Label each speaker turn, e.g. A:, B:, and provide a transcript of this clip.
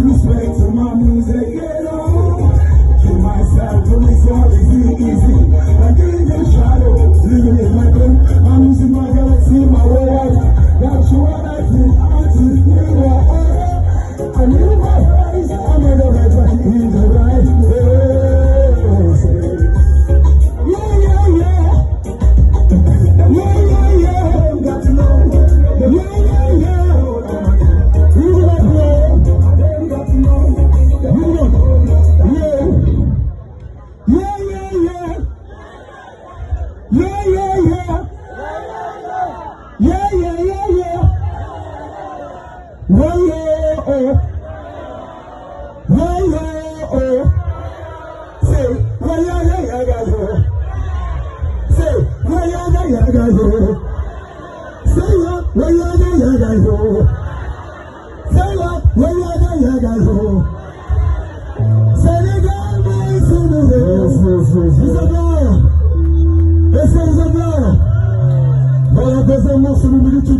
A: Respect to my music, you know. To myself, to myself, it's easy. I can't just shadow, living in my brain. I'm using my galaxy, my world. That's what I think. I think you are. I knew my eyes. I'm in the right way, in the right place. Yeah, yeah, yeah. Yeah, yeah, yeah. Got to know. Yeah, yeah, yeah. You got to know. Got to know. You know. Yeah. Yeah, yeah, yeah. Yeah, yeah, yeah. Yeah, yeah, yeah, yeah. Yeah, yeah, oh. Yeah, yeah, oh. Say, yeah, yeah, yeah, yeah, guys, oh. Say, yeah, yeah, yeah, yeah, guys, oh. Say, yeah, yeah, yeah, yeah, guys, oh. Say, yeah, yeah, yeah, yeah, guys, oh. Senegal boys in the house. Isabella. Essa Isabella. Vai apresentar o nosso número de